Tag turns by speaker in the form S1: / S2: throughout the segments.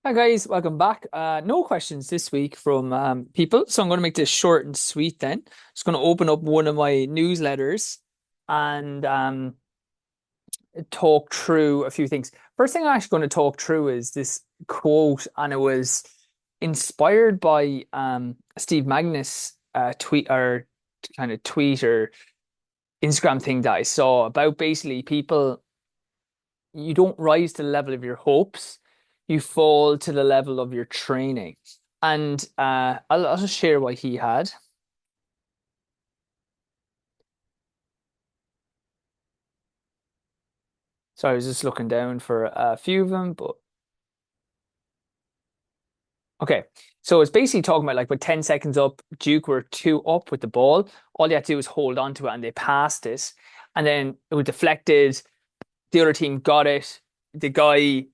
S1: Hi guys, welcome back. No questions this week from people, so I'm going to make this short and sweet then. Just going to open up one of my newsletters and talk through a few things. First thing I'm actually going to talk through is this quote, and it was inspired by Steve Magnus tweet or Instagram thing that I saw about basically people. You don't rise to the level of your hopes, you fall to the level of your training. And I'll just share what he had. So I was just looking down for a few of them, but okay. So it's basically talking about like with 10 seconds up, Duke were two up with the ball. All you had to do was hold on to it and they passed it. And then it was deflected. The other team got it. The guy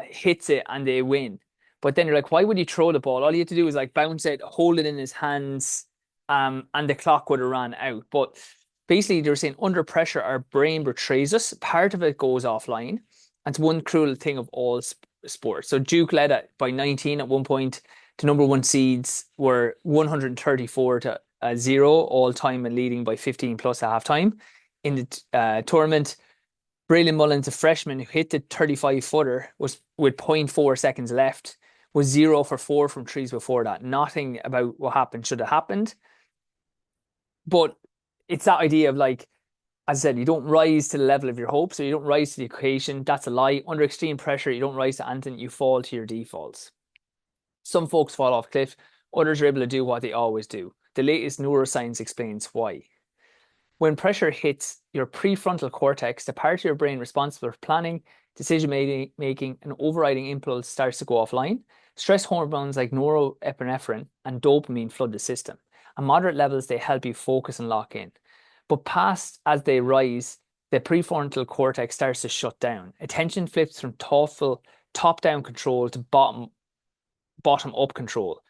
S1: hits it and they win. But then you're like, why would he throw the ball? All he had to do was like bounce it, hold it in his hands, and the clock would have ran out. But basically, they were saying under pressure, our brain betrays us. Part of it goes offline. And it's one cruel thing of all sports. So Duke led it by 19 at one point. The number one seeds were 134 to 0 all time and leading by 15 plus at halftime. In the tournament, Braylon Mullins, a freshman who hit the 35 footer, was with zero point 0.4 seconds left, was 0 for 4 from trees before that. Nothing about what happened should have happened. But it's that idea of like, as I said, you don't rise to the level of your hopes, so you don't rise to the occasion. That's a lie. Under extreme pressure, you don't rise to anything, you fall to your defaults. Some folks fall off cliff, others are able to do what they always do. The latest neuroscience explains why. When pressure hits your prefrontal cortex, the part of your brain responsible for planning, decision making, and overriding impulse starts to go offline. Stress hormones like norepinephrine and dopamine flood the system. At moderate levels, they help you focus and lock in. But past as they rise, the prefrontal cortex starts to shut down. Attention flips from thoughtful top-down control to bottom-up control,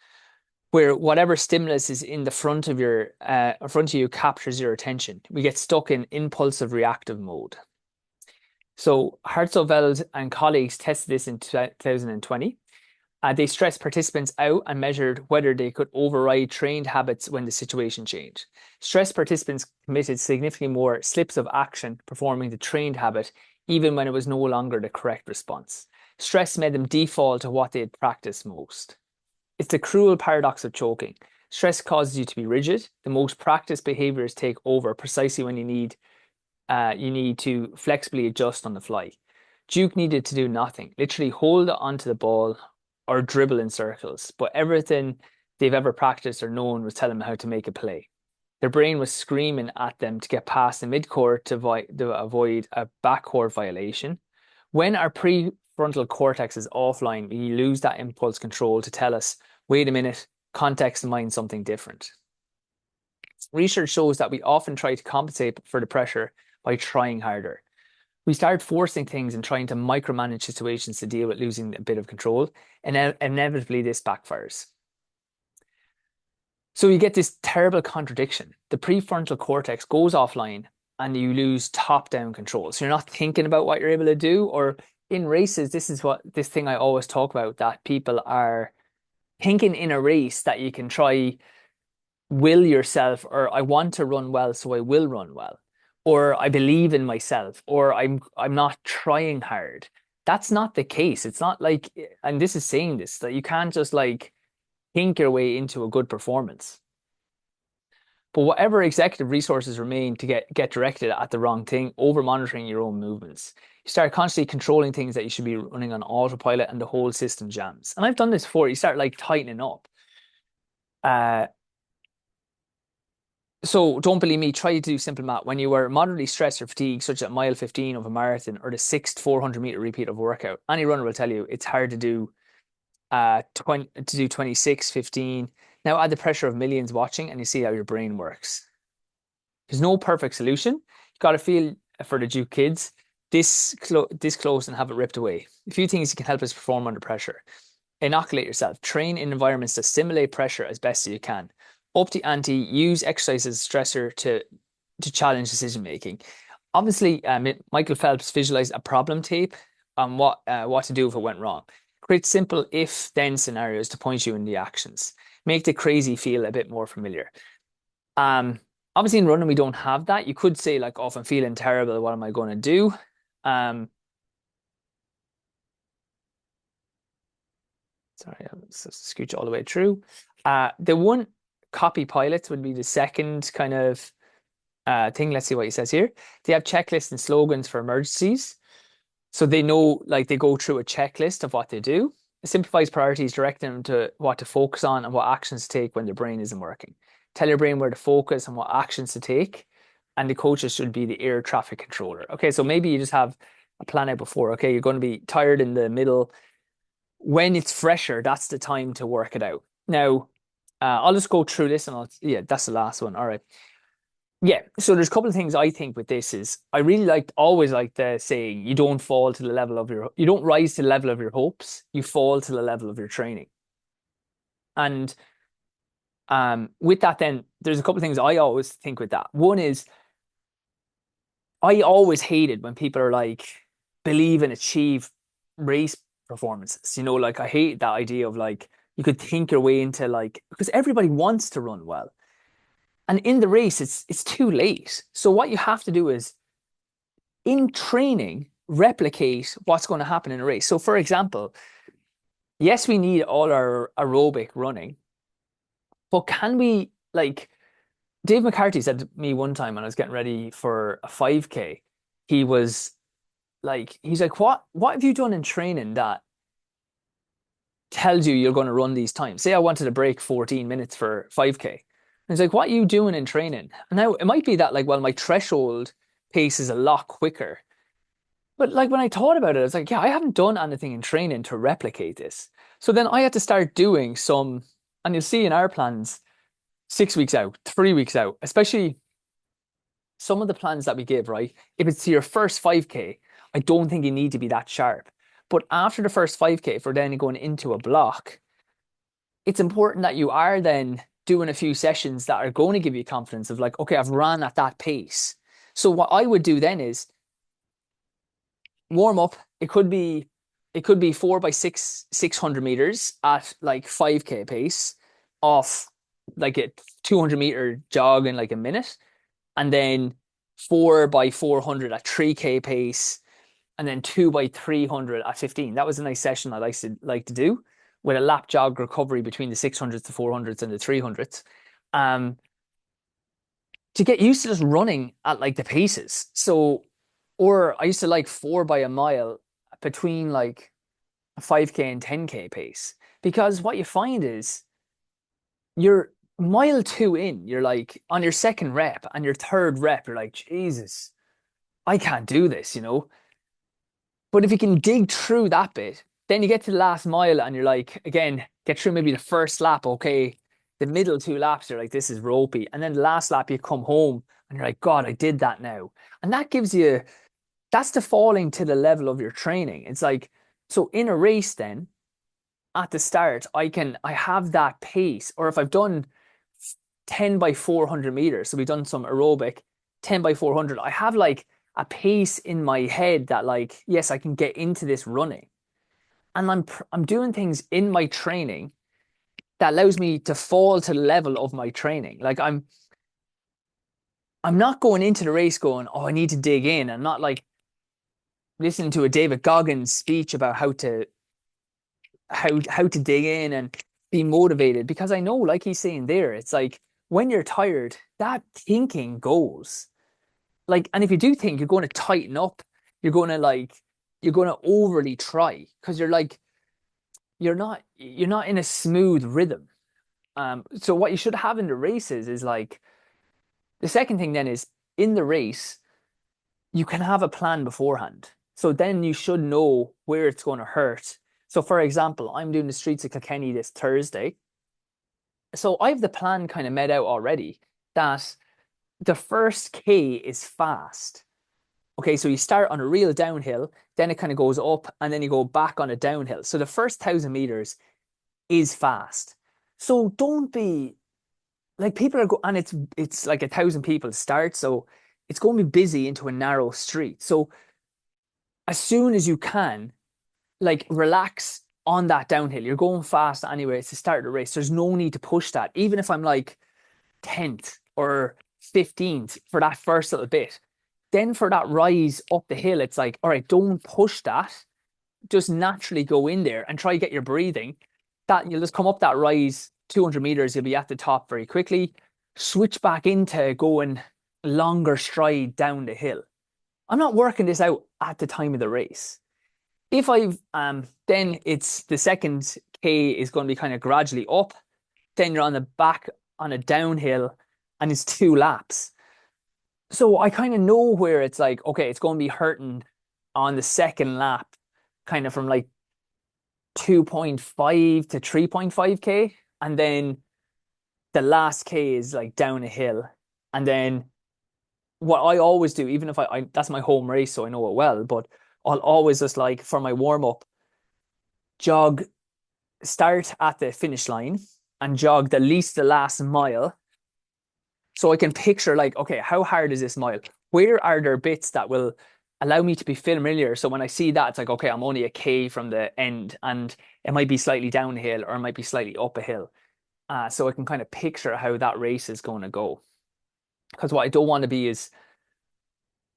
S1: where whatever stimulus is in the front of you captures your attention. We get stuck in impulsive reactive mode. So Hartzoveld and colleagues tested this in 2020. They stressed participants out and measured whether they could override trained habits when the situation changed. Stressed participants committed significantly more slips of action performing the trained habit, even when it was no longer the correct response. Stress made them default to what they had practiced most. It's the cruel paradox of choking. Stress causes you to be rigid. The most practiced behaviors take over precisely when you need to flexibly adjust on the fly. Duke needed to do nothing, literally hold onto the ball or dribble in circles, but everything they've ever practiced or known was telling them how to make a play. Their brain was screaming at them to get past the midcourt to avoid a backcourt violation. When our prefrontal cortex is offline, we lose that impulse control to tell us, wait a minute, context in mind something different. Research shows that we often try to compensate for the pressure by trying harder. We start forcing things and trying to micromanage situations to deal with losing a bit of control, and inevitably this backfires. So you get this terrible contradiction. The prefrontal cortex goes offline and you lose top-down control. So you're not thinking about what you're able to do. Or in races, this thing I always talk about, that people are thinking in a race that you can try will yourself, or I want to run well, so I will run well, or I believe in myself, or I'm not trying hard. That's not the case. It's not like, and this is saying this, that you can't just like think your way into a good performance. But whatever executive resources remain to get directed at the wrong thing, over monitoring your own movements. You start constantly controlling things that you should be running on autopilot and the whole system jams. And I've done this before. You start like tightening up. Uh, So don't believe me, try to do simple math. When you are moderately stressed or fatigued, such as mile 15 of a marathon or the sixth 400-meter repeat of a workout, any runner will tell you it's hard to do 26, 15. Now add the pressure of millions watching and you see how your brain works. There's no perfect solution. You've got to feel for the Duke kids this close and have it ripped away. A few things you can help us perform under pressure. Inoculate yourself. Train in environments that stimulate pressure as best as you can. Up the ante, use exercise as a stressor to challenge decision making. Obviously, Michael Phelps visualized a problem tape on what to do if it went wrong. Create simple if then scenarios to point you in the actions. Make the crazy feel a bit more familiar. Um, Obviously in running we don't have that. You could say like, oh, if I'm feeling terrible, what am I going to do? Um, Sorry, I'll scooch all the way through. The one copy pilots would be the second kind of thing. Let's see what he says here. They have checklists and slogans for emergencies. So they know, like, they go through a checklist of what they do. It simplifies priorities, directing them to what to focus on and what actions to take when their brain isn't working. Tell your brain where to focus and what actions to take. And the coaches should be the air traffic controller. Okay, so maybe you just have a plan out before. Okay, you're going to be tired in the middle. When it's fresher, that's the time to work it out. Now, I'll just go through this and yeah, that's the last one. All right. Yeah, so there's a couple of things I think with this is I really always like the saying you don't fall to the level of you don't rise to the level of your hopes, you fall to the level of your training. And with that then there's a couple of things I always think with that. One is I always hated when people are like believe and achieve race performances. You know, like I hate that idea of like you could think your way into like because everybody wants to run well. And in the race, it's too late. So what you have to do is in training, replicate what's going to happen in a race. So for example, yes, we need all our aerobic running, but can we like Dave McCarthy said to me one time when I was getting ready for a 5K, he was he's like, what have you done in training that tells you you're going to run these times? Say I wanted to break 14 minutes for 5K. And he's like, what are you doing in training? And now it might be that like, well, my threshold pace is a lot quicker. But like when I thought about it, I was like, yeah, I haven't done anything in training to replicate this. So then I had to start doing some, and you'll see in our plans, 6 weeks out, 3 weeks out, especially some of the plans that we give, right? If it's to your first 5K, I don't think you need to be that sharp. But after the first 5K, if we're then going into a block, it's important that you are then doing a few sessions that are going to give you confidence of like, okay, I've run at that pace. So what I would do then is warm up. It could be 4 by 6, 600 meters at like 5K pace off like a 200 meter jog in like a minute, and then 4 by 400 at 3K pace, and then 2 by 300 at 15. That was a nice session I like to do with a lap jog recovery between the 600s, the 400s, and the 300s. Um, to get used to just running at like the paces. So, or I used to like 4 by a mile between like a 5K and 10K pace. Because what you find is you're mile two in, you're like on your second rep and your third rep, you're like, Jesus, I can't do this, you know? But if you can dig through that bit, then you get to the last mile and you're like, again, get through maybe the first lap, okay. The middle two laps, you're like, this is ropey. And then the last lap, you come home and you're like, God, I did that now. And that gives you, that's the falling to the level of your training. It's like, so in a race, then at the start, I have that pace. Or if I've done 10 by 400 meters, so we've done some aerobic 10 by 400, I have like a pace in my head that like, yes, I can get into this running. And I'm doing things in my training that allows me to fall to the level of my training. Like I'm not going into the race going, oh, I need to dig in. I'm not like listening to a David Goggins speech about how to dig in and be motivated, because I know, like he's saying there, it's like when you're tired, that thinking goes. Like, and if you do think you're going to tighten up, you're going to overly try because you're not in a smooth rhythm. So what you should have in the races is like the second thing then is in the race, you can have a plan beforehand. So then you should know where it's going to hurt. So for example, I'm doing the streets of Kilkenny this Thursday. So I have the plan kind of made out already that the first K is fast. Okay, so you start on a real downhill, then it kind of goes up, and then you go back on a downhill. So the first 1,000 meters is fast. So don't be like people are and it's like 1,000 people start, so it's going to be busy into a narrow street. So as soon as you can, like relax on that downhill. You're going fast anyway. It's the start of the race. There's no need to push that. Even if I'm like 10th or 15th for that first little bit, then for that rise up the hill, it's like, all right, don't push that. Just naturally go in there and try to get your breathing. That you'll just come up that rise 200 meters, you'll be at the top very quickly. Switch back into going longer stride down the hill. I'm not working this out at the time of the race. If I've then it's the second K is going to be kind of gradually up. Then you're on the back on a downhill and it's 2 laps. So I kind of know where it's like, okay, it's going to be hurting on the second lap, kind of from like 2.5 to 3.5K. And then the last K is like down a hill. And then what I always do, even if I that's my home race, so I know it well, but I'll always just like for my warm up, jog, start at the finish line and jog the last mile. So I can picture like, okay, how hard is this mile? Where are there bits that will allow me to be familiar? So when I see that, it's like, okay, I'm only a K from the end and it might be slightly downhill or it might be slightly up a hill. So I can kind of picture how that race is going to go. Because what I don't want to be is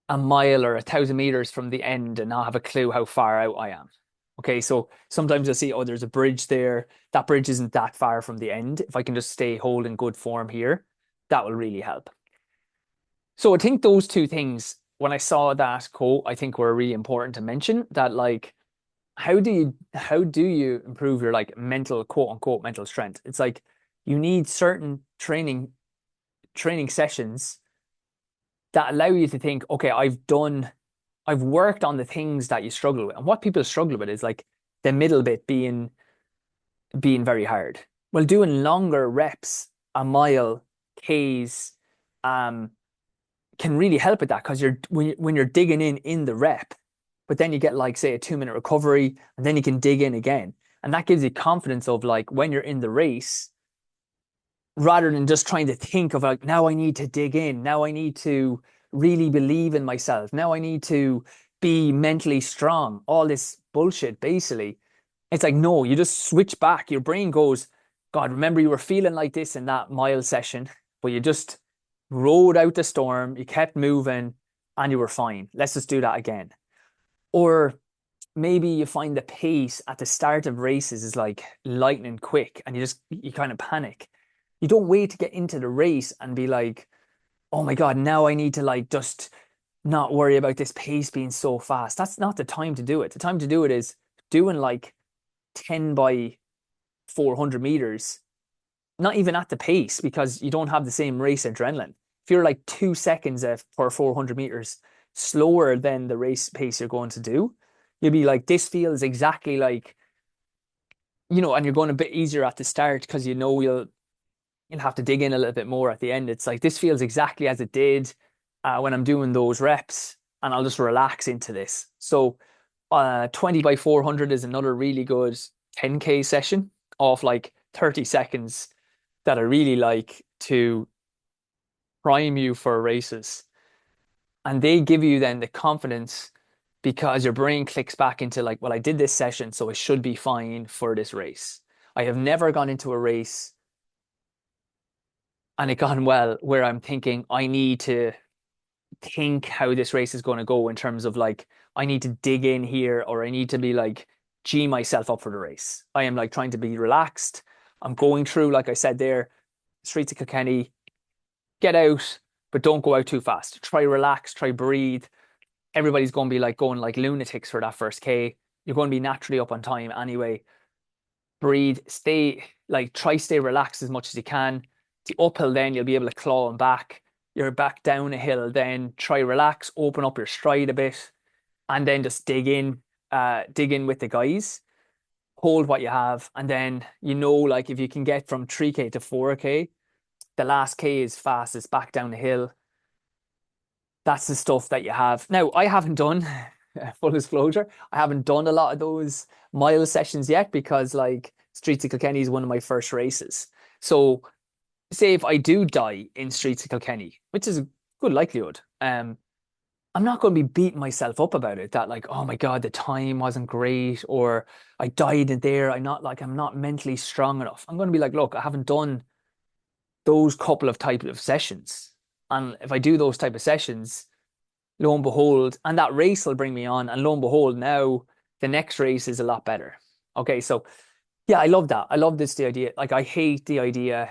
S1: a mile or 1,000 meters from the end and not have a clue how far out I am. Okay, so sometimes I see, oh, there's a bridge there. That bridge isn't that far from the end. If I can just stay holding good form here, that will really help. So I think those two things, when I saw that quote, I think were really important to mention that like, how do you improve your like mental, quote unquote, mental strength? It's like you need certain training sessions that allow you to think, okay, I've worked on the things that you struggle with. And what people struggle with is like the middle bit being very hard. Well, doing longer reps, a mile, Ks, can really help with that because when you're digging in the rep, but then you get like say a 2 minute recovery and then you can dig in again. And that gives you confidence of like when you're in the race, rather than just trying to think of like, now I need to dig in. Now I need to really believe in myself. Now I need to be mentally strong. All this bullshit, basically. It's like, no, you just switch back. Your brain goes, God, remember you were feeling like this in that mile session, but you just rode out the storm, you kept moving, and you were fine. Let's just do that again. Or maybe you find the pace at the start of races is like lightning quick and you kind of panic. You don't wait to get into the race and be like, oh my God, now I need to like just not worry about this pace being so fast. That's not the time to do it. The time to do it is doing like 10 by 400 meters, not even at the pace because you don't have the same race adrenaline. If you're like 2 seconds per 400 meters slower than the race pace you're going to do, you'll be like, this feels exactly like, and you're going a bit easier at the start because you'll have to dig in a little bit more at the end. It's like, this feels exactly as it did when I'm doing those reps and I'll just relax into this. So 20 by 400 is another really good 10K session of like 30 seconds that I really like to prime you for races. And they give you then the confidence because your brain clicks back into like, well, I did this session, so I should be fine for this race. I have never gone into a race and it gone well where I'm thinking I need to think how this race is going to go in terms of like I need to dig in here or I need to be like G myself up for the race. I am like trying to be relaxed. I'm going through, like I said there, streets of Kilkenny, get out, but don't go out too fast. Try relax, try breathe. Everybody's going to be like going like lunatics for that first K. You're going to be naturally up on time anyway. Breathe, try stay relaxed as much as you can. The uphill, then you'll be able to claw them back. You're back down a hill, then try relax, open up your stride a bit, and then just dig in with the guys. Hold what you have, and then like if you can get from 3K to 4K, the last K is fastest back down the hill. That's the stuff that you have. Now, I haven't done, full disclosure, I haven't done a lot of those mile sessions yet because like Streets of Kilkenny is one of my first races. So say if I do die in Streets of Kilkenny, which is a good likelihood, I'm not going to be beating myself up about it that like, oh my God, the time wasn't great or I died in there. I'm not mentally strong enough. I'm going to be like, look, I haven't done those couple of type of sessions. And if I do those type of sessions, lo and behold, and that race will bring me on. And lo and behold, now the next race is a lot better. Okay, so yeah, I love that. I love this the idea. Like I hate the idea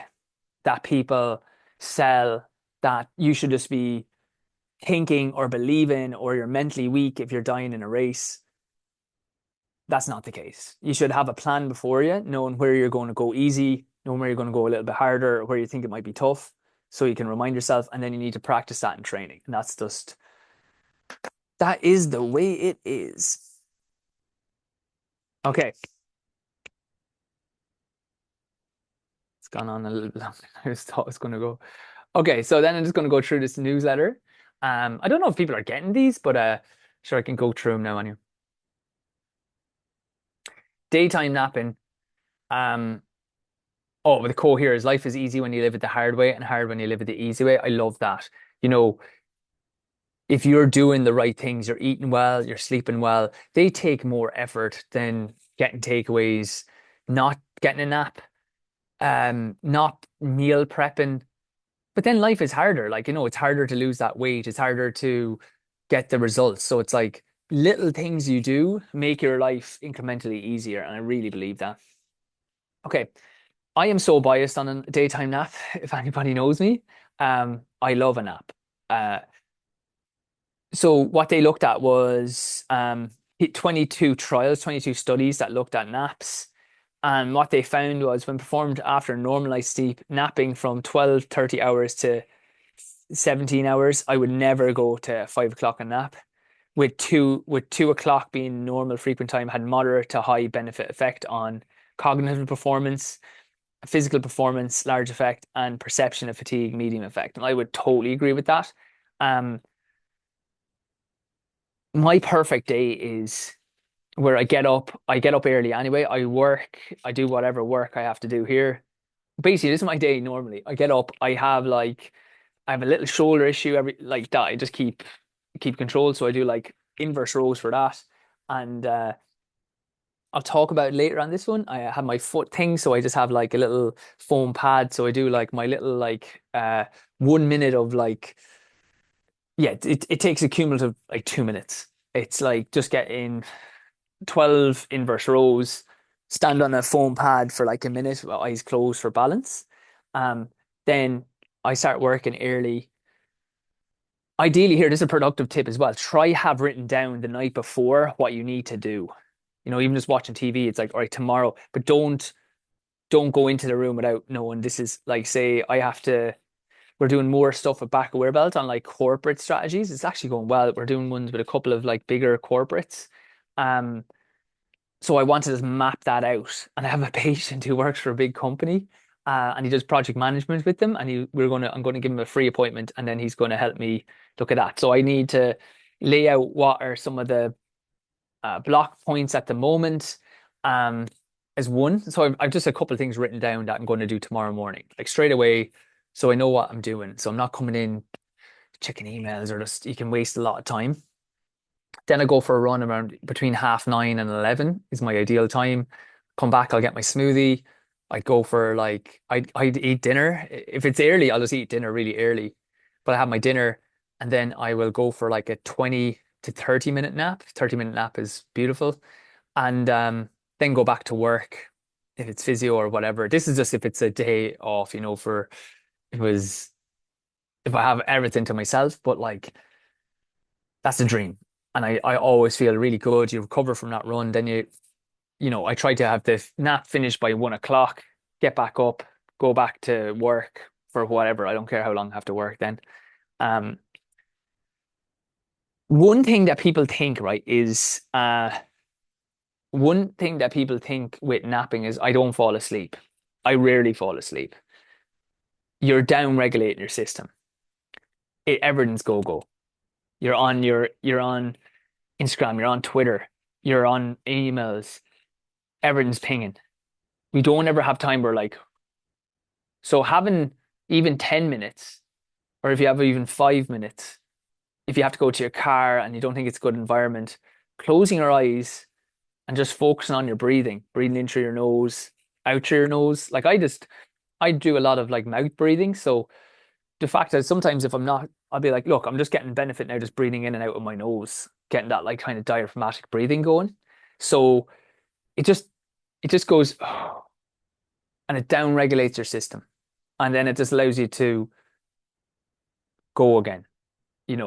S1: that people sell that you should just be thinking or believing or you're mentally weak if you're dying in a race. That's not the case. You should have a plan before you, knowing where you're going to go easy, knowing where you're going to go a little bit harder, where you think it might be tough, so you can remind yourself, and then you need to practice that in training. And that is the way it is. Okay, it's gone on a little bit longer than I just thought it was going to go. Okay, so then I'm just going to go through this newsletter. I don't know if people are getting these, but sure I can go through them now anyway. Daytime napping. Um, oh, the quote here is life is easy when you live it the hard way and hard when you live it the easy way. I love that. You know, if you're doing the right things, you're eating well, you're sleeping well, they take more effort than getting takeaways, not getting a nap, not meal prepping. But then life is harder. Like, it's harder to lose that weight. It's harder to get the results. So it's like little things you do make your life incrementally easier. And I really believe that. Okay. I am so biased on a daytime nap. If anybody knows me, I love a nap. Uh, so what they looked at was 22 trials, 22 studies that looked at naps. And what they found was when performed after normalized sleep, napping from 12, 30 hours to 17 hours, I would never go to 5 o'clock and nap. With 2 o'clock being normal frequent time, had moderate to high benefit effect on cognitive performance, physical performance, large effect, and perception of fatigue, medium effect. And I would totally agree with that. Um, my perfect day is where I get up early anyway. I work, I do whatever work I have to do here. Basically, this is my day normally. I get up, I have a little shoulder issue every like that. I just keep control. So I do like inverse rows for that. And I'll talk about it later on this one. I have my foot thing, so I just have like a little foam pad. So I do like my little 1 minute of like yeah, it takes a cumulative like 2 minutes. It's like just get in 12 inverse rows, stand on a foam pad for like a minute with eyes closed for balance. Um, then I start working early. Ideally, here, this is a productive tip as well. Try have written down the night before what you need to do. Even just watching TV, it's like, all right, tomorrow, but don't go into the room without knowing this is like, say, we're doing more stuff with Back Aware Belt on like corporate strategies. It's actually going well. We're doing ones with a couple of like bigger corporates. Um, so I want to just map that out. And I have a patient who works for a big company, and he does project management with them. And I'm going to give him a free appointment, and then he's going to help me look at that. So I need to lay out what are some of the block points at the moment, um, as one. So I've just a couple of things written down that I'm going to do tomorrow morning, like straight away, so I know what I'm doing. So I'm not coming in checking emails or just you can waste a lot of time. Then I go for a run around between 9:30 and 11 is my ideal time. Come back, I'll get my smoothie. I'd go for like I'd eat dinner. If it's early, I'll just eat dinner really early. But I have my dinner and then I will go for like a 20 to 30-minute nap. 30-minute nap is beautiful. And then go back to work if it's physio or whatever. This is just if it's a day off, for it was if I have everything to myself, but like that's a dream. And I always feel really good. You recover from that run, then I try to have the nap finished by 1 o'clock, get back up, go back to work for whatever. I don't care how long I have to work then. Um, one thing that people think, right, is one thing that people think with napping is I don't fall asleep. I rarely fall asleep. You're down regulating your system. Everything's go go. You're on Instagram, you're on Twitter, you're on emails, everything's pinging. We don't ever have time where like so having even 10 minutes, or if you have even 5 minutes, if you have to go to your car and you don't think it's a good environment, closing your eyes and just focusing on your breathing, breathing in through your nose, out through your nose. Like I do a lot of like mouth breathing. So the fact that sometimes if I'm not, I'll be like, look, I'm just getting benefit now, just breathing in and out of my nose, getting that like kind of diaphragmatic breathing going. So it just it just goes and it down regulates your system. And then it just allows you to go again,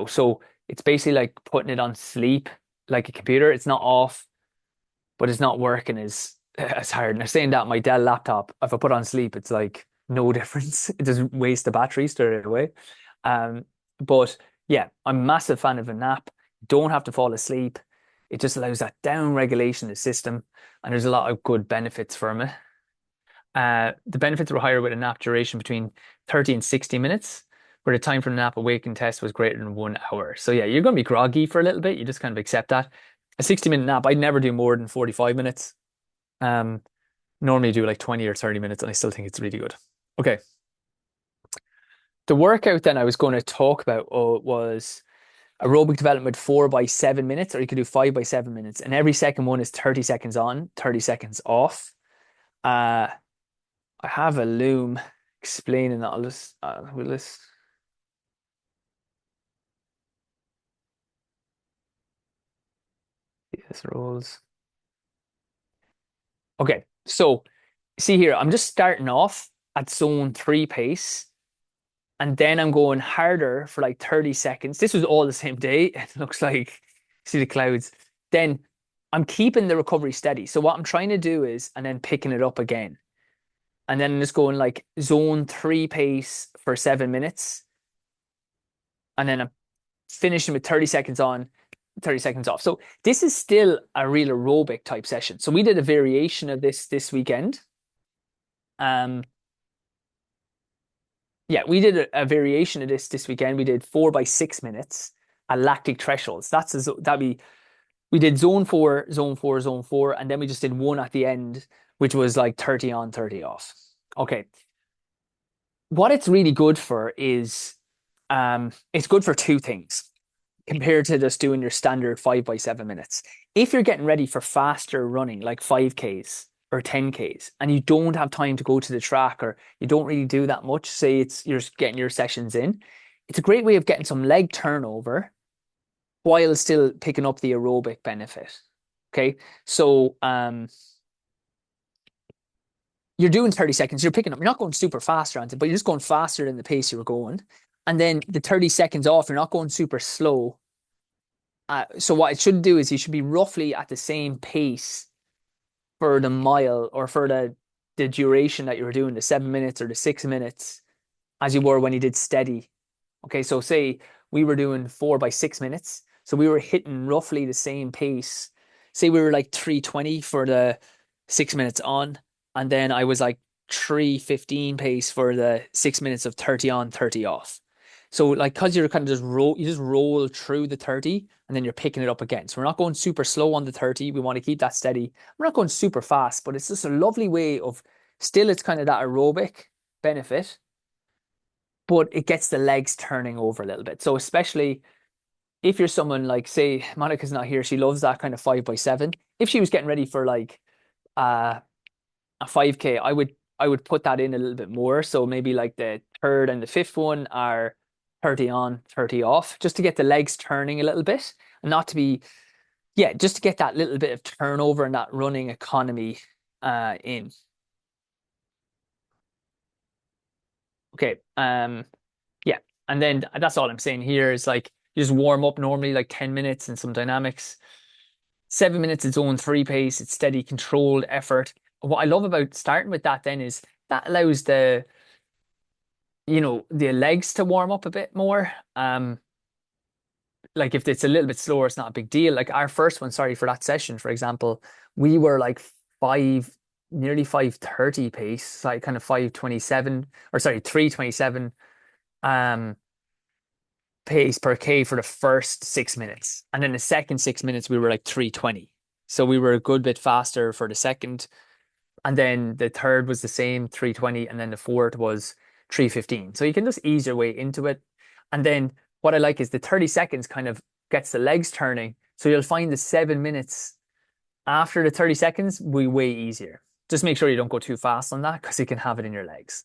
S1: So it's basically like putting it on sleep like a computer. It's not off, but it's not working as hard. And I'm saying that my Dell laptop, if I put on sleep, it's like no difference. It just wastes the battery straight away. Um, but yeah, I'm a massive fan of a nap. Don't have to fall asleep. It just allows that down regulation of the system, and there's a lot of good benefits from it. The benefits were higher with a nap duration between 30 and 60 minutes, where the time for the nap awakening test was greater than 1 hour. So yeah, you're going to be groggy for a little bit. You just kind of accept that. A 60-minute nap, I'd never do more than 45 minutes. Um, Normally do like 20 or 30 minutes, and I still think it's really good. Okay. The workout then I was going to talk about was aerobic development 4 by 7 minutes, or you could do 5 by 7 minutes. And every second one is 30 seconds on, 30 seconds off. Uh, I have a loom explaining that. Will this. This rolls. Okay, so see here, I'm just starting off at zone 3 pace, and then I'm going harder for like 30 seconds. This was all the same day. It looks like, see the clouds. Then I'm keeping the recovery steady. So what I'm trying to do is, and then picking it up again. And then just going like zone 3 pace for 7 minutes. And then I'm finishing with 30 seconds on, 30 seconds off. So this is still a real aerobic type session. So we did a variation of this weekend. Yeah, we did a variation of this weekend. We did 4 by 6 minutes at lactic thresholds. That'd be we did zone four, zone four, zone four, and then we just did one at the end, which was like 30 on, 30 off. Okay. What it's really good for is it's good for two things compared to just doing your standard 5 by 7 minutes. If you're getting ready for faster running, like 5Ks or 10Ks, and you don't have time to go to the track or you don't really do that much, say you're just getting your sessions in, it's a great way of getting some leg turnover while still picking up the aerobic benefit. Okay. So you're doing 30 seconds, you're picking up, you're not going super fast around it, but you're just going faster than the pace you were going. And then the 30 seconds off, you're not going super slow. So what it should do is you should be roughly at the same pace for the mile or for the duration that you were doing, the 7 minutes or the 6 minutes, as you were when you did steady. Okay, so say we were doing 4 by 6 minutes. So we were hitting roughly the same pace. Say we were like 320 for the 6 minutes on, and then I was like 315 pace for the 6 minutes of 30 on, 30 off. So like because you're kind of you just roll through the 30 and then you're picking it up again. So we're not going super slow on the 30. We want to keep that steady. We're not going super fast, but it's just a lovely way of still it's kind of that aerobic benefit, but it gets the legs turning over a little bit. So especially if you're someone like, say, Monica's not here, she loves that kind of 5 by 7. If she was getting ready for like a 5K, I would put that in a little bit more. So maybe like the third and the fifth one are 30 on, 30 off, just to get the legs turning a little bit and not to be, yeah, just to get that little bit of turnover and that running economy in. Okay. Yeah. And then that's all I'm saying here is like you just warm up normally like 10 minutes and some dynamics. 7 minutes its own 3 pace, it's steady, controlled effort. What I love about starting with that then is that allows the legs to warm up a bit more. Like if it's a little bit slower, it's not a big deal. Like our first one, sorry, for that session, for example, we were like nearly 5:30 pace, like kind of 5:27, or sorry, 3:27 um pace per K for the first 6 minutes. And then the second 6 minutes, we were like 3:20. So we were a good bit faster for the second. And then the third was the same, 3:20. And then the fourth was 3:15. So you can just ease your way into it. And then what I like is the 30 seconds kind of gets the legs turning. So you'll find the 7 minutes after the 30 seconds will be way easier. Just make sure you don't go too fast on that because you can have it in your legs.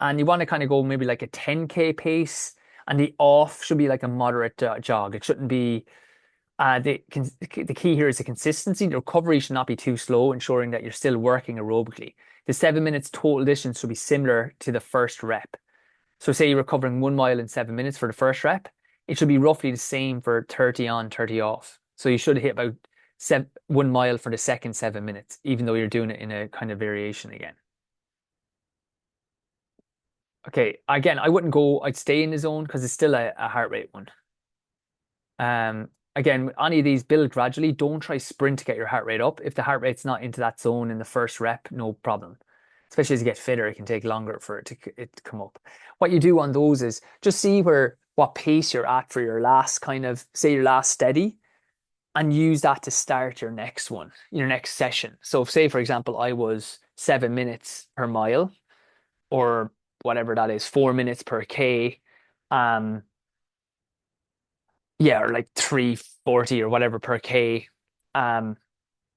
S1: And you want to kind of go maybe like a 10K pace, and the off should be like a moderate jog. It shouldn't be the key here is the consistency. The recovery should not be too slow, ensuring that you're still working aerobically. The 7 minutes total distance should be similar to the first rep. So say you're recovering 1 mile in 7 minutes for the first rep, it should be roughly the same for 30 on, 30 off. So you should hit about 1 mile for the second 7 minutes, even though you're doing it in a kind of variation again. Okay, again, I'd stay in the zone because it's still a heart rate one. Again, any of these build gradually. Don't try sprint to get your heart rate up. If the heart rate's not into that zone in the first rep, no problem. Especially as you get fitter, it can take longer for it to come up. What you do on those is just see what pace you're at for your last kind of, say your last steady, and use that to start your next one, your next session. So say, for example, I was 7 minutes per mile or whatever that is, 4 minutes per K. Um, yeah, or like 340 or whatever per K um,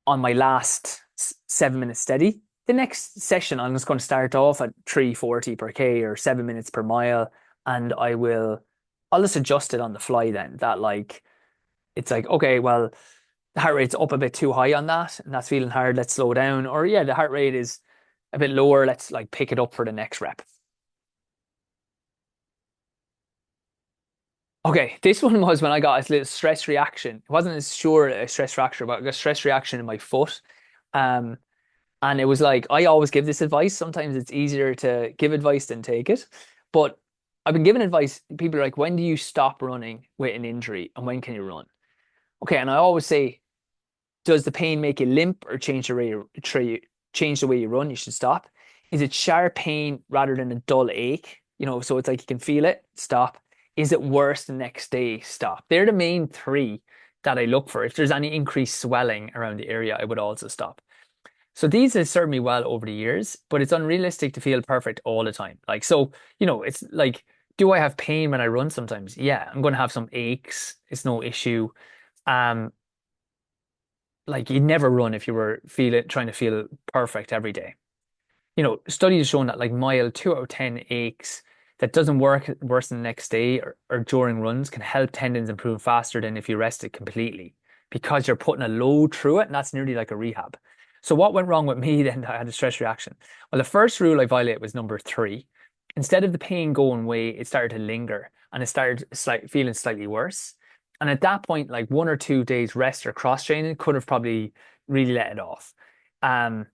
S1: on my last 7 minute steady. The next session, I'm just going to start off at 340 per K or 7 minutes per mile, and I'll just adjust it on the fly then. That like, it's like, okay, well, the heart rate's up a bit too high on that, and that's feeling hard. Let's slow down. Or yeah, the heart rate is a bit lower. Let's like pick it up for the next rep. Okay, this one was when I got a little stress reaction. It wasn't as sure a stress fracture, but I got a stress reaction in my foot. Um, and it was like I always give this advice. Sometimes it's easier to give advice than take it. But I've been given advice. People are like, when do you stop running with an injury and when can you run? Okay, and I always say, does the pain make you limp or change the way you run? You should stop. Is it sharp pain rather than a dull ache? So it's like you can feel it, stop. Is it worse the next day? Stop. They're the main three that I look for. If there's any increased swelling around the area, I would also stop. So these have served me well over the years, but it's unrealistic to feel perfect all the time. Like, so, it's like, do I have pain when I run sometimes? Yeah, I'm going to have some aches. It's no issue. Um, like you'd never run if you were trying to feel perfect every day. Studies have shown that like mild 2 out of 10 aches that doesn't work worse than the next day or during runs can help tendons improve faster than if you rest it completely because you're putting a load through it, and that's nearly like a rehab. So what went wrong with me then that I had a stress reaction? Well, the first rule I violated was number 3. Instead of the pain going away, it started to linger and it started feeling slightly worse. And at that point, like 1 or 2 days rest or cross training could have probably really let it off. Um,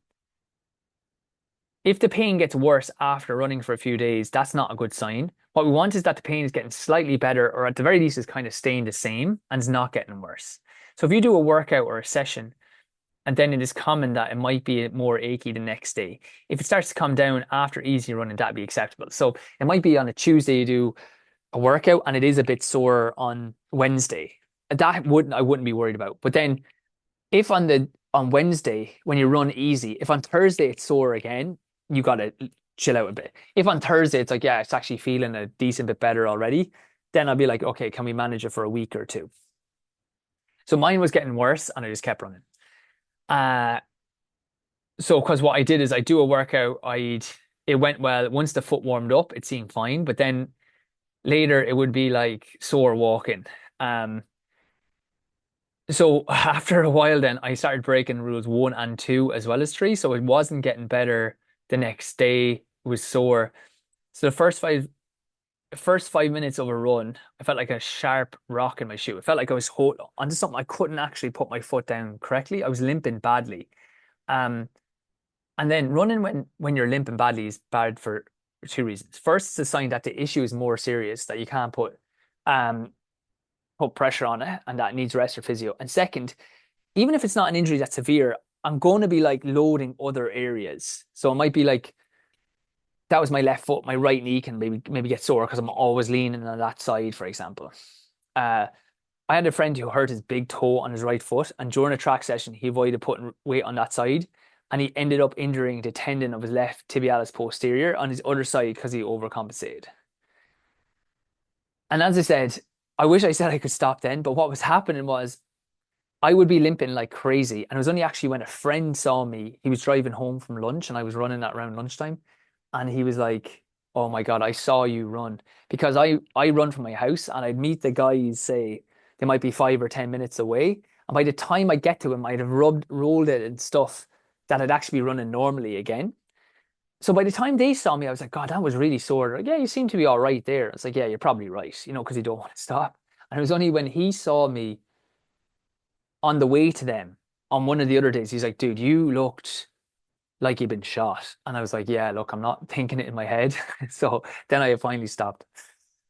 S1: if the pain gets worse after running for a few days, that's not a good sign. What we want is that the pain is getting slightly better, or at the very least is kind of staying the same and is not getting worse. So if you do a workout or a session, and then it is common that it might be more achy the next day. If it starts to come down after easy running, that'd be acceptable. So it might be on a Tuesday you do a workout and it is a bit sore on Wednesday. I wouldn't be worried about. But then if on Wednesday when you run easy, if on Thursday it's sore again, you gotta chill out a bit. If on Thursday it's like, yeah, it's actually feeling a decent bit better already, then I'll be like, okay, can we manage it for a week or two? So mine was getting worse and I just kept running. Uh so because what I did is I do a workout, it went well. Once the foot warmed up, it seemed fine, but then later it would be like sore walking. Um so after a while then I started breaking rules 1 and 2 as well as 3. So it wasn't getting better the next day. It was sore. So the first 5 minutes of a run, I felt like a sharp rock in my shoe. It felt like I was holding onto something. I couldn't actually put my foot down correctly. I was limping badly. Um, and then running when you're limping badly is bad for 2 reasons. First, it's a sign that the issue is more serious, that you can't um put pressure on it and that it needs rest or physio. And second, even if it's not an injury that's severe, I'm going to be like loading other areas. So it might be like that was my left foot, my right knee can maybe get sore because I'm always leaning on that side, for example. Uh, I had a friend who hurt his big toe on his right foot, and during a track session, he avoided putting weight on that side, and he ended up injuring the tendon of his left tibialis posterior on his other side because he overcompensated. And as I said, I wish I said I could stop then, but what was happening was I would be limping like crazy. And it was only actually when a friend saw me, he was driving home from lunch and I was running at around lunchtime. And he was like, "Oh my God, I saw you run." Because I run from my house and I'd meet the guys, say, they might be 5 or 10 minutes away. And by the time I get to him, I'd have rolled it and stuff that I'd actually be running normally again. So by the time they saw me, I was like, "God, that was really sore." They're like, "Yeah, you seem to be all right there." It's like, "Yeah, you're probably right, because you don't want to stop." And it was only when he saw me on the way to them on one of the other days, he's like, "Dude, you looked like you'd been shot." And I was like, "Yeah, look, I'm not thinking it in my head." So then I finally stopped.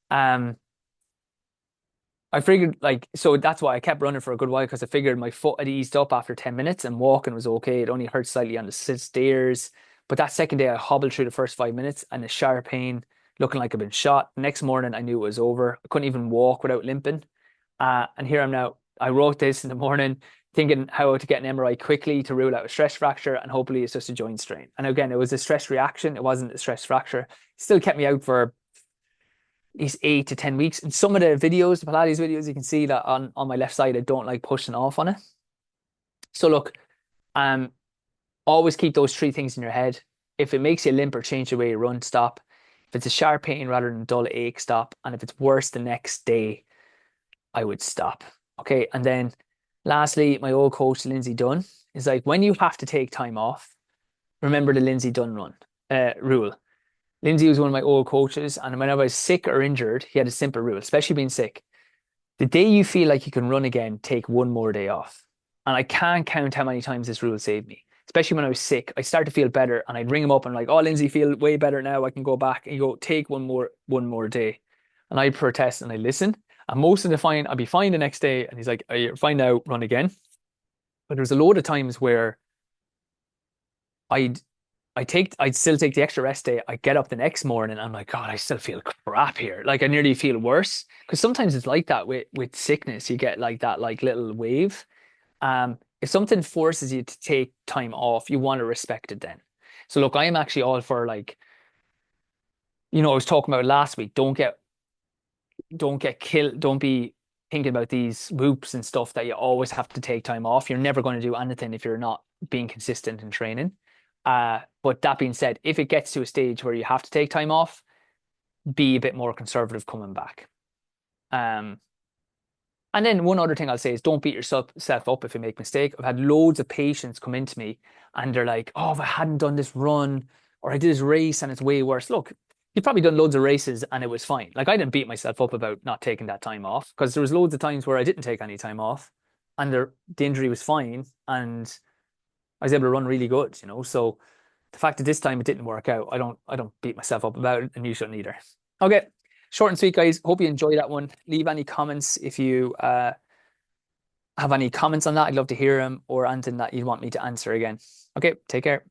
S1: Um, I figured so that's why I kept running for a good while because I figured my foot had eased up after 10 minutes and walking was okay. It only hurt slightly on the stairs. But that second day, I hobbled through the first 5 minutes and the sharp pain, looking like I'd been shot. Next morning, I knew it was over. I couldn't even walk without limping. And here I'm now. I wrote this in the morning, thinking how to get an MRI quickly to rule out a stress fracture, and hopefully it's just a joint strain. And again, it was a stress reaction. It wasn't a stress fracture. It still kept me out for at least 8 to 10 weeks. In some of the videos, the Pilates videos, you can see that on my left side, I don't like pushing off on it. So look, um, always keep those three things in your head. If it makes you limp or change the way you run, stop. If it's a sharp pain rather than dull ache, stop. And if it's worse the next day, I would stop. Okay. And then lastly, my old coach, Lindsay Dunn, is like, when you have to take time off, remember the Lindsay Dunn rule. Lindsay was one of my old coaches, and whenever I was sick or injured, he had a simple rule, especially being sick. The day you feel like you can run again, take one more day off. And I can't count how many times this rule saved me. Especially when I was sick, I started to feel better, and I'd ring him up and like, "Oh, Lindsay, feel way better now. I can go back." And you go, "Take one more day," and I'd protest and I listen. And most of the fine, I'd be fine the next day, and he's like, "Oh, you're fine now. Run again." But there was a load of times where I'd I'd still take the extra rest day. I get up the next morning, I'm like, "God, I still feel crap here." Like I nearly feel worse because sometimes it's like that with sickness. You get like that like little wave. If something forces you to take time off, you want to respect it then. So look, I am actually all for like, I was talking about last week. Don't get killed. Don't be thinking about these whoops and stuff that you always have to take time off. You're never going to do anything if you're not being consistent in training. But that being said, if it gets to a stage where you have to take time off, be a bit more conservative coming back. Um, and then one other thing I'll say is don't beat yourself up if you make a mistake. I've had loads of patients come into me and they're like, "Oh, if I hadn't done this run or I did this race and it's way worse." Look, you've probably done loads of races and it was fine. Like I didn't beat myself up about not taking that time off because there was loads of times where I didn't take any time off and the injury was fine and I was able to run really good. So the fact that this time it didn't work out, I don't beat myself up about it, and you shouldn't either. Okay, short and sweet, guys. Hope you enjoy that one. Leave any comments if you have any comments on that. I'd love to hear them or anything that you'd want me to answer again. Okay, take care.